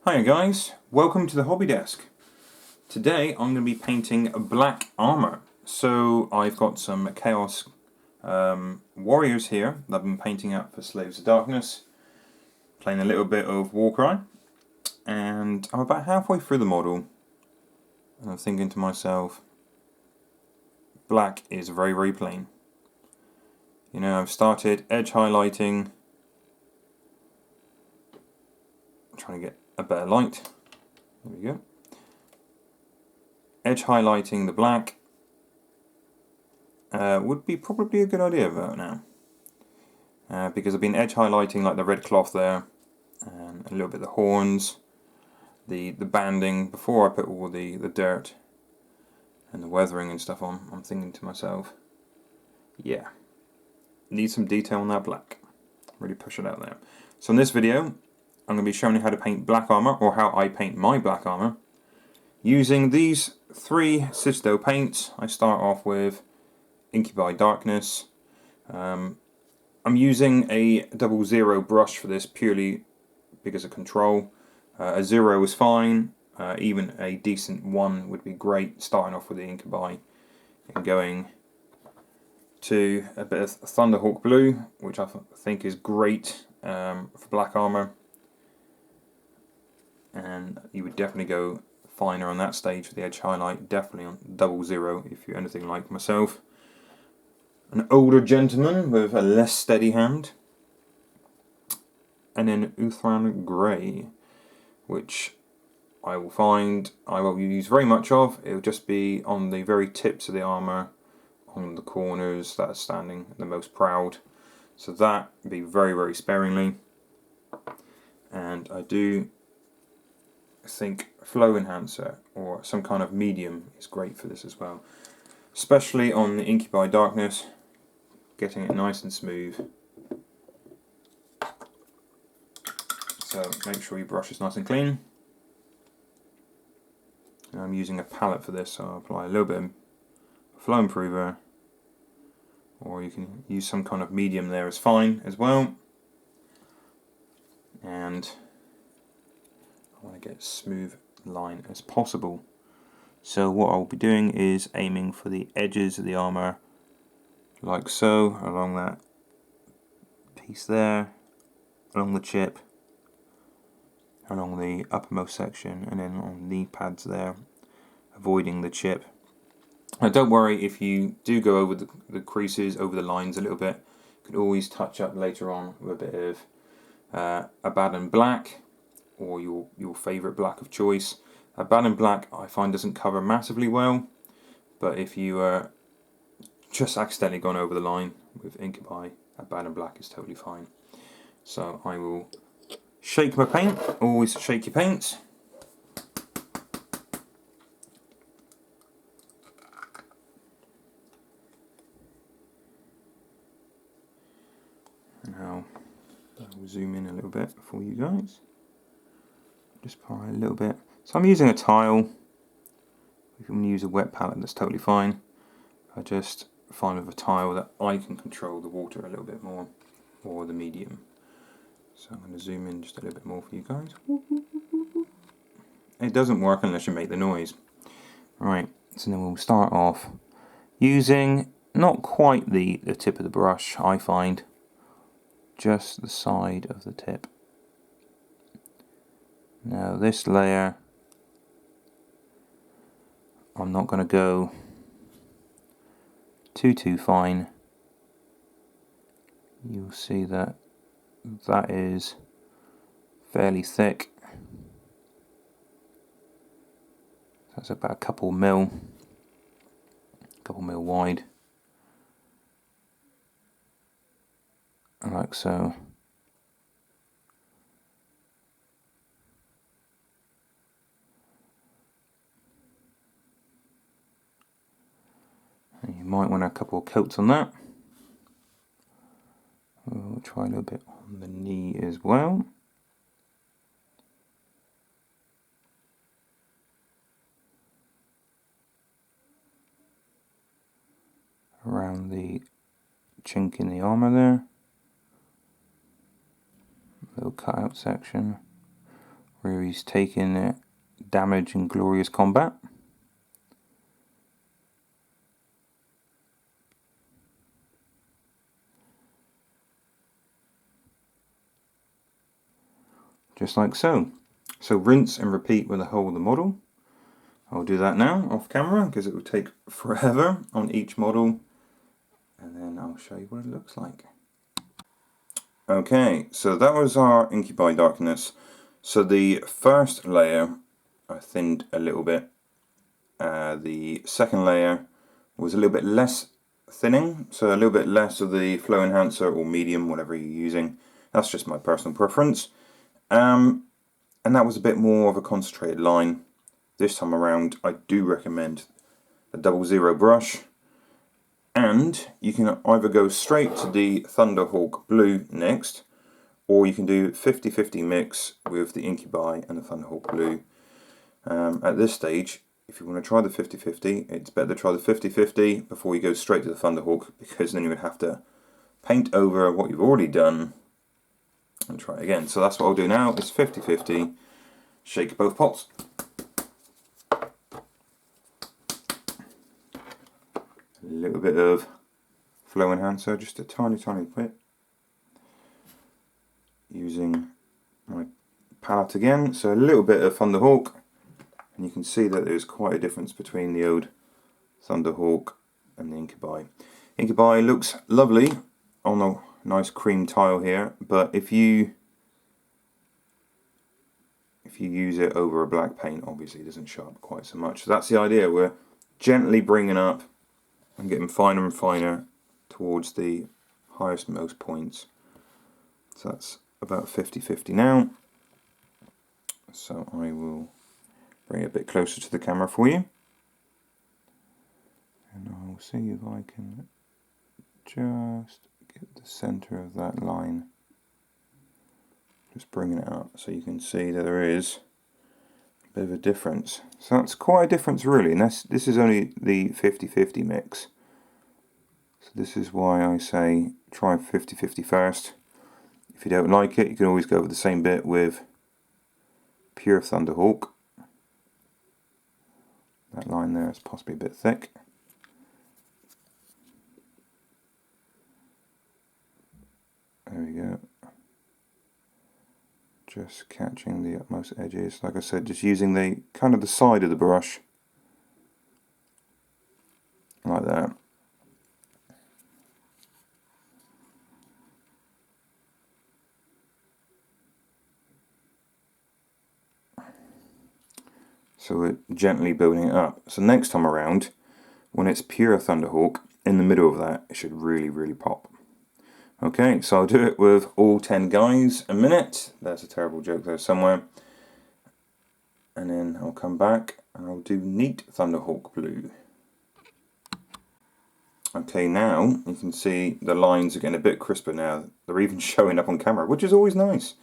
Hi guys, welcome to the hobby desk. Today I'm going to be painting black armour. So I've got some Chaos Warriors here that I've been painting up for Slaves of Darkness, playing a little bit of Warcry, and I'm about halfway through the model and I'm thinking to myself, black is very, very plain. You know, I've started edge highlighting, trying to get a better light. There we go. Edge highlighting the black would be probably a good idea about now. Because I've been edge highlighting like the red cloth there, and a little bit of the horns, the banding, before I put all the dirt and the weathering and stuff on. I'm thinking to myself, yeah, need some detail on that black. Really push it out there. So in this video, I'm going to be showing you how to paint black armour, or how I paint my black armour, using these three Cisto paints. I start off with Incubi Darkness. I'm using a 00 brush for this purely because of control. A 0 is fine, even a decent 1 would be great, starting off with the Incubi and going to a bit of Thunderhawk Blue, which I think is great for black armour. And you would definitely go finer on that stage for the edge highlight, definitely on 00 if you're anything like myself. An older gentleman with a less steady hand. And then Uthran Grey, which I will use very much of. It will just be on the very tips of the armour, on the corners that are standing the most proud. So that would be very, very sparingly. And I do think Flow Enhancer or some kind of medium is great for this as well. Especially on the Incubi Darkness, getting it nice and smooth. So make sure your brush is nice and clean. And I'm using a palette for this, so I'll apply a little bit of Flow Improver, or you can use some kind of medium there is fine as well. And I want to get as smooth line as possible. So what I'll be doing is aiming for the edges of the armour, like so, along that piece there, along the chip, along the uppermost section, and then on the pads there, avoiding the chip. Now don't worry if you do go over the creases, over the lines a little bit. You can always touch up later on with a bit of Abaddon Black, or your favourite black of choice. Abaddon Black I find doesn't cover massively well, but if you just accidentally gone over the line with Incubi, Abaddon Black is totally fine. So I will shake my paint. Always shake your paints. Now I'll zoom in a little bit for you guys. Just apply a little bit. So I'm using a tile. You can use a wet palette, that's totally fine. I just find with a tile that I can control the water a little bit more, or the medium. So I'm going to zoom in just a little bit more for you guys. It doesn't work unless you make the noise. Right, so then we'll start off using not quite the tip of the brush, I find, just the side of the tip. Now this layer, I'm not going to go too fine. You'll see that that is fairly thick. That's about a couple mil wide, like so. And you might want a couple of coats on that. We'll try a little bit on the knee as well. Around the chink in the armour there. Little cutout section. where he's taken damage in glorious combat. Just like so. So rinse and repeat with the whole of the model. I'll do that now off camera because it will take forever on each model, and then I'll show you what it looks like. Okay, so that was our Incubi Darkness. So the first layer I thinned a little bit. The second layer was a little bit less thinning, so a little bit less of the flow enhancer or medium, whatever you're using. That's just my personal preference. And that was a bit more of a concentrated line. This time around, I do recommend the 00 brush. And you can either go straight to the Thunderhawk Blue next, or you can do 50-50 mix with the Incubi and the Thunderhawk Blue. At this stage, if you want to try the 50-50, it's better to try the 50-50 before you go straight to the Thunderhawk, because then you would have to paint over what you've already done and try again. So that's what I'll do now, is 50-50, shake both pots. A little bit of flow enhancer, just a tiny bit. Using my palette again, so a little bit of Thunderhawk, and you can see that there's quite a difference between the old Thunderhawk and the Incubi. Incubi looks lovely on a nice cream tile here, but if you use it over a black paint, obviously it doesn't show up quite so much. So that's the idea, we're gently bringing up and getting finer and finer towards the highest most points. So that's about 50-50 now. So I will bring it a bit closer to the camera for you. And I'll see if I can just get the center of that line. Just bringing it up so you can see that there is a bit of a difference. So that's quite a difference really, and this is only the 50-50 mix. So this is why I say try 50-50 first. If you don't like it, you can always go with the same bit with pure Thunderhawk. That line there is possibly a bit thick. There we go. Just catching the utmost edges. Like I said, just using the kind of the side of the brush. Like that. So we're gently building it up. So next time around, when it's pure Thunderhawk, in the middle of that, it should really pop. Okay, so I'll do it with all 10 guys a minute. That's a terrible joke there somewhere. And then I'll come back and I'll do neat Thunderhawk Blue. Okay, now you can see the lines are getting a bit crisper now. They're even showing up on camera, which is always nice.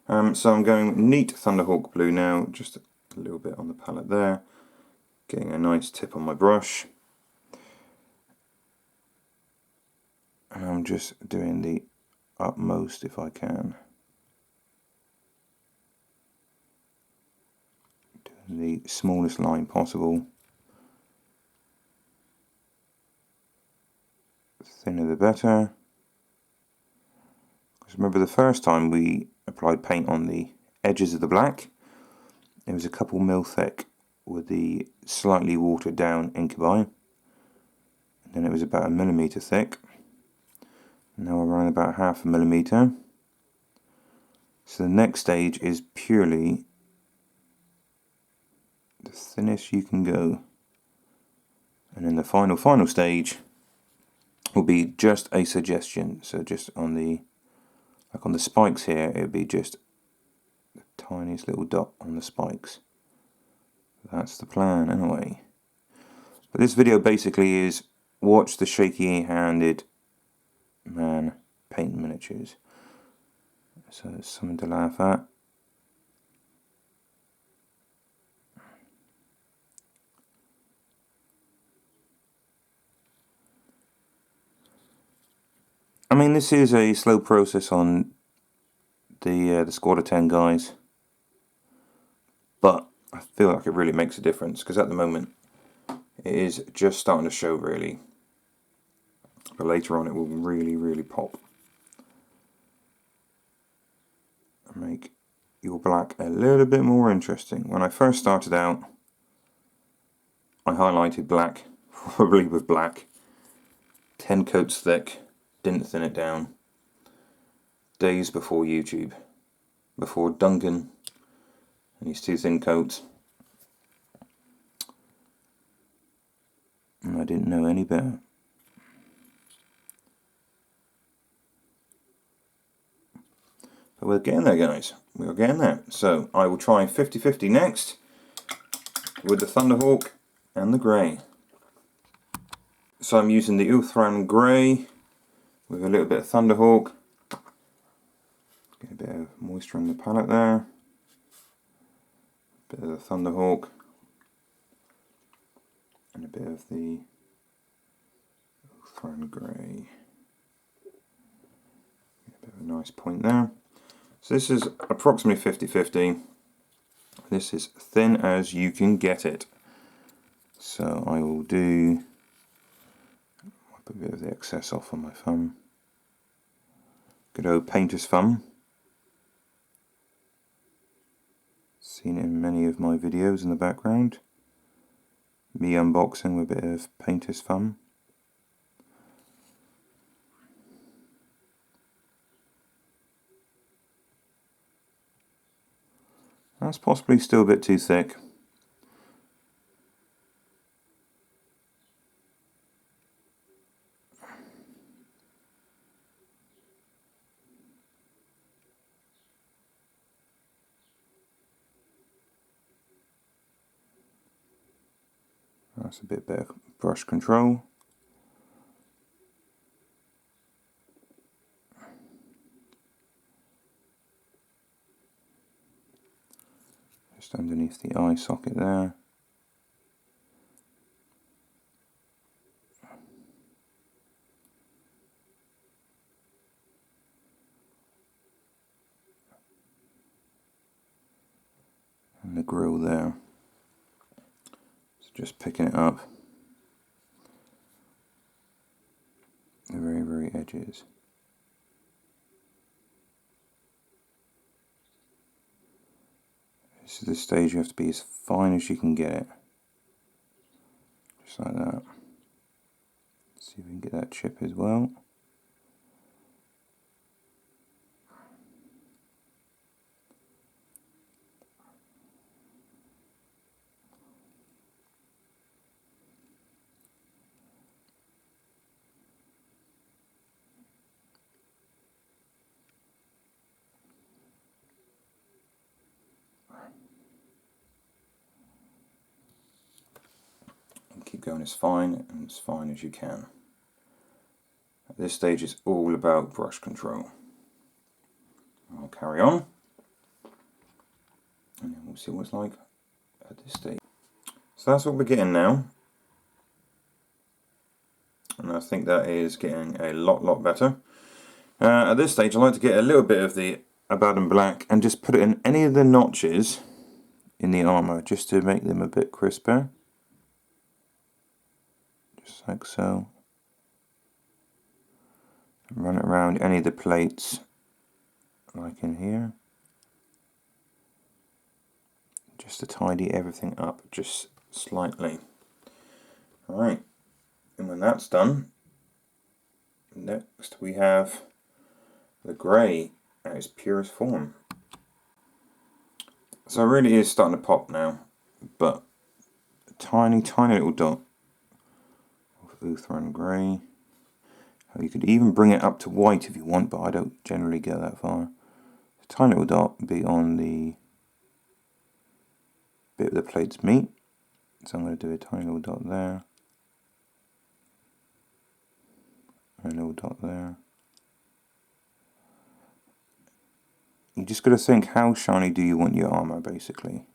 So I'm going neat Thunderhawk Blue now, just a little bit on the palette there. Getting a nice tip on my brush. And I'm just doing the utmost if I can. Doing the smallest line possible. Thinner the better. Because remember the first time we applied paint on the edges of the black, it was a couple mil thick with the slightly watered down Incubi. And then it was about 1 millimeter thick. Now we're running about 0.5 millimeter. So the next stage is purely the thinnest you can go. And then the final stage will be just a suggestion. So just on the, like on the spikes here, it would be just the tiniest little dot on the spikes. That's the plan anyway. But this video basically is watch the shaky-handed man paint miniatures. So it's something to laugh at. I mean, this is a slow process on the squad of 10 guys. but I feel like it really makes a difference, because at the moment it is just starting to show really, but later on it will really pop and make your black a little bit more interesting. When I first started out, I highlighted black, probably with black, 10 coats thick, didn't thin it down, days before YouTube, before Duncan and his 2 thin coats, and I didn't know any better. But we're getting there, guys, we're getting there. So I will try 50-50 next with the Thunderhawk and the grey. So I'm using the Uthran grey with a little bit of Thunderhawk. Get a bit of moisture on the palette there. A bit of the Thunderhawk and a bit of the Uthran grey. Get a bit of a nice point there. So this is approximately 50-50. This is thin as you can get it. So I will do, wipe a bit of the excess off on my thumb. Good old painter's thumb. Seen it in many of my videos in the background. Me unboxing with a bit of painter's thumb. That's possibly still a bit too thick. That's a bit better brush control. Just underneath the eye socket there. And the grill there. So just picking it up. The very edges. This is the stage you have to be as fine as you can get it. Just like that. See if we can get that chip as well. Keep going as fine as you can. At this stage it's all about brush control. I'll carry on and then we'll see what it's like at this stage. So that's what we're getting now, and I think that is getting a lot better. At this stage I like to get a little bit of the Abaddon black and just put it in any of the notches in the armour just to make them a bit crisper. Just like so. Run it around any of the plates, like in here, just to tidy everything up just slightly. Alright, and when that's done, next we have the grey at its purest form. So it really is starting to pop now, but a tiny little dot of Uthran grey. You could even bring it up to white if you want, but I don't generally go that far. A tiny little dot would be on the bit of the plate's meat. So I'm going to do a tiny little dot there. And a little dot there. You just got to think, how shiny do you want your armour, basically.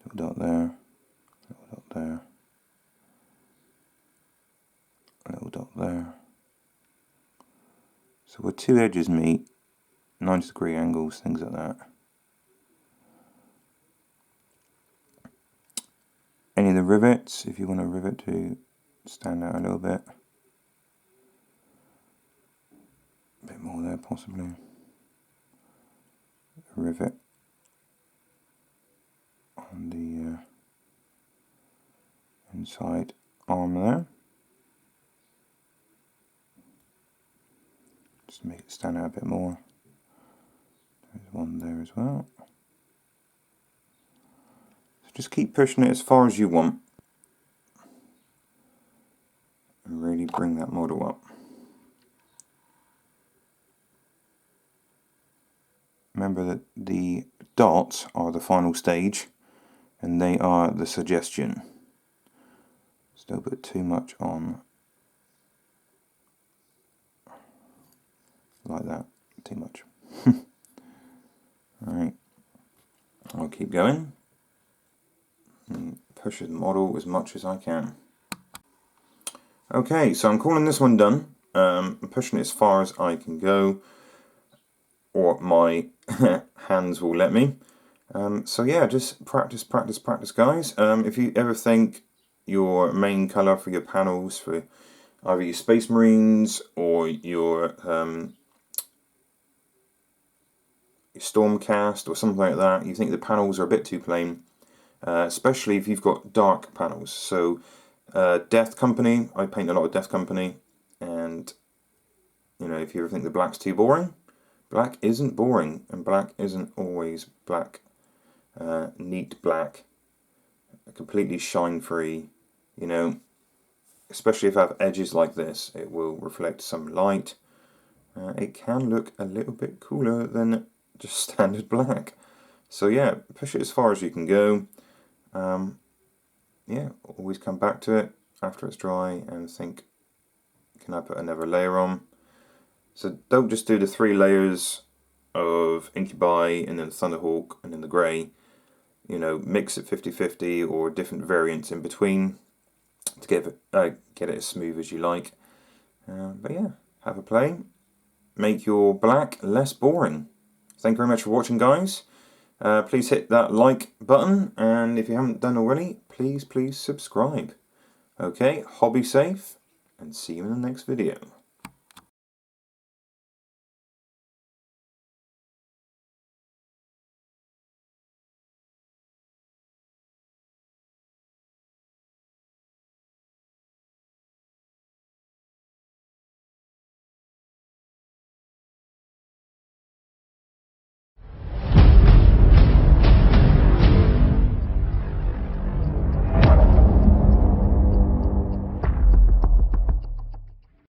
Little dot there. Little dot there. A little dot there. So where 2 edges meet, 90-degree angles, things like that. rivets, if you want a rivet to stand out a little bit. A bit more there possibly. A rivet on the inside arm there. Just to make it stand out a bit more. There's one there as well. So just keep pushing it as far as you want. And really bring that model up. Remember that the dots are the final stage and they are the suggestion. Just don't put too much on like that, too much. Alright, I'll keep going and push the model as much as I can. Okay, so I'm calling this one done. I'm pushing it as far as I can go, or my hands will let me. So yeah, just practice, practice, practice, guys. If you ever think your main colour for your panels, for either your Space Marines or your Stormcast or something like that, you think the panels are a bit too plain, especially if you've got dark panels. So Death Company, I paint a lot of Death Company, and you know, if you ever think the black's too boring, black isn't boring, and black isn't always black. Neat black, completely shine free, you know, especially if I have edges like this, it will reflect some light. It can look a little bit cooler than just standard black. So yeah, push it as far as you can go. Yeah, always come back to it after it's dry and think, can I put another layer on? So don't just do the 3 layers of Incubi and then Thunderhawk and then the grey. You know, mix it 50-50 or different variants in between to get it as smooth as you like. But yeah, have a play. Make your black less boring. Thank you very much for watching, guys. Please hit that like button, and if you haven't done already, please subscribe. Okay, hobby safe, and see you in the next video.